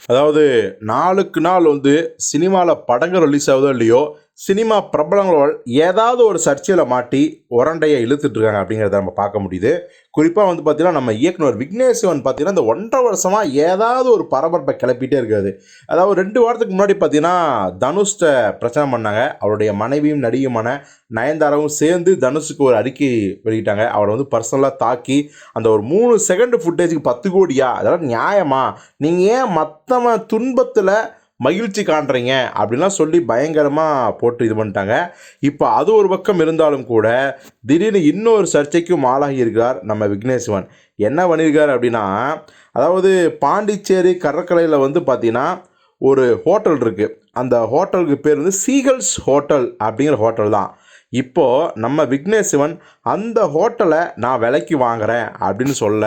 அதாவது நாளுக்கு நாள் வந்து சினிமாவில் படங்கள் ரிலீஸ் ஆகுதோ இல்லையோ, சினிமா பிரபலங்களோட ஏதாவது ஒரு சர்ச்சையில் மாட்டி உரண்டையை இழுத்துட்டு இருக்காங்க அப்படிங்கிறத நம்ம பார்க்க முடியுது. குறிப்பாக வந்து பார்த்தீங்கன்னா, நம்ம இயக்குனர் விக்னேஷ் சிவன் பார்த்தீங்கன்னா, இந்த 1½ வருஷமாக ஏதாவது ஒரு பரபரப்பை கிளப்பிட்டே இருக்காது. அதாவது 2 வாரத்துக்கு முன்னாடி பார்த்தீங்கன்னா, தனுஷ்ட பிரச்சனை பண்ணாங்க. அவருடைய மனைவியும் நடிகையுமான நயன்தாராவும் சேர்ந்து தனுஷுக்கு ஒரு அறிக்கை வெளியிட்டாங்க. அவரை வந்து பர்சனலாக தாக்கி அந்த ஒரு 3 செகண்ட் ஃபுட்டேஜுக்கு 10 கோடியா? அதெல்லாம் நியாயமா? நீங்கள் ஏன் மற்றவன் துன்பத்தில் மகிழ்ச்சி காண்றீங்க அப்படின்லாம் சொல்லி பயங்கரமாக போட்டு இது பண்ணிட்டாங்க. இப்போ அது ஒரு பக்கம் இருந்தாலும் கூட திடீர்னு இன்னொரு சர்ச்சைக்கும் ஆளாகி இருக்கிறார் நம்ம விக்னேஷ் சிவன். என்ன பண்ணியிருக்கார் அப்படின்னா, அதாவது பாண்டிச்சேரி கடற்கரையில் வந்து பார்த்தீங்கன்னா ஒரு ஹோட்டல் இருக்குது. அந்த ஹோட்டலுக்கு பேர் வந்து சீகல்ஸ் ஹோட்டல் அப்படிங்கிற ஹோட்டல் தான். இப்போது நம்ம விக்னேஷ் சிவன் அந்த ஹோட்டலை நான் விலைக்கு வாங்குகிறேன் அப்படின்னு சொல்ல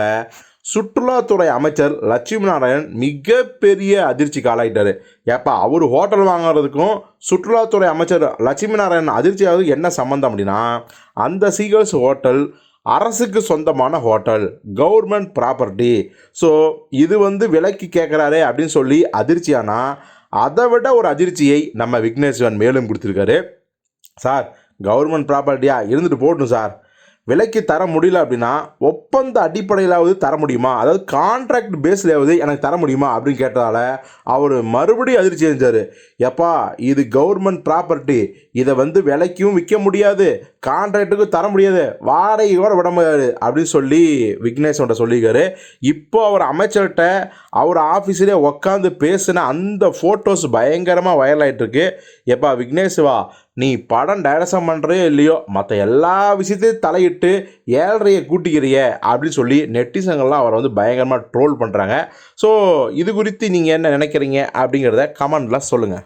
சுற்றுலாத்துறை அமைச்சர் லட்சுமி நாராயணன் மிகப்பெரிய அதிர்ச்சிக்கு ஆளாயிட்டார். ஏப்பா, அவர் ஹோட்டல் வாங்குறதுக்கும் சுற்றுலாத்துறை அமைச்சர் லட்சுமி நாராயணன் அதிர்ச்சியாவது என்ன சம்மந்தம் அப்படின்னா, அந்த சீகல்ஸ் ஹோட்டல் அரசுக்கு சொந்தமான ஹோட்டல், கவர்மெண்ட் ப்ராப்பர்ட்டி. ஸோ இது வந்து விலைக்கு கேட்குறாரே அப்படின்னு சொல்லி அதிர்ச்சியானா, அதை விட ஒரு அதிர்ச்சியை நம்ம விக்னேஸ்வரன் மேலும் கொடுத்துருக்காரு. சார், கவர்மெண்ட் ப்ராப்பர்ட்டியா இருந்துட்டு போகட்டும் சார், விலைக்கு தர முடியல அப்படின்னா ஒப்பந்த அடிப்படையிலாவது தர முடியுமா, அதாவது கான்ட்ராக்ட் பேஸ்லையாவது எனக்கு தர முடியுமா அப்படின்னு கேட்டதால் அவர் மறுபடியும் அதிர்ச்சி செஞ்சார். எப்பா, இது கவர்மெண்ட் ப்ராப்பர்ட்டி, இதை வந்து விலைக்கும் விற்க முடியாது, கான்ட்ராக்டுக்கும் தர முடியாது, வாடகையோட விட முடியாது அப்படின்னு சொல்லி விக்னேஷோட சொல்லியிருக்காரு. இப்போ அவர் அமைச்சர்கிட்ட அவர் ஆஃபீஸிலே உட்காந்து பேசின அந்த ஃபோட்டோஸ் பயங்கரமாக வைரல் ஆகிட்டுருக்கு. எப்பா விக்னேஷ்வா, நீ படம் டைரக்ஷன் பண்ணுறியோ இல்லையோ, மற்ற எல்லா விஷயத்தையும் தலையிட்டு 7.5 கூட்டிக்கிறிய அப்படின்னு சொல்லி நெட்டிசங்கள்லாம் அவரை வந்து பயங்கரமாக ட்ரோல் பண்ணுறாங்க. ஸோ இது குறித்து நீங்கள் என்ன நினைக்கிறீங்க அப்படிங்கிறத கமெண்டில் சொல்லுங்கள்.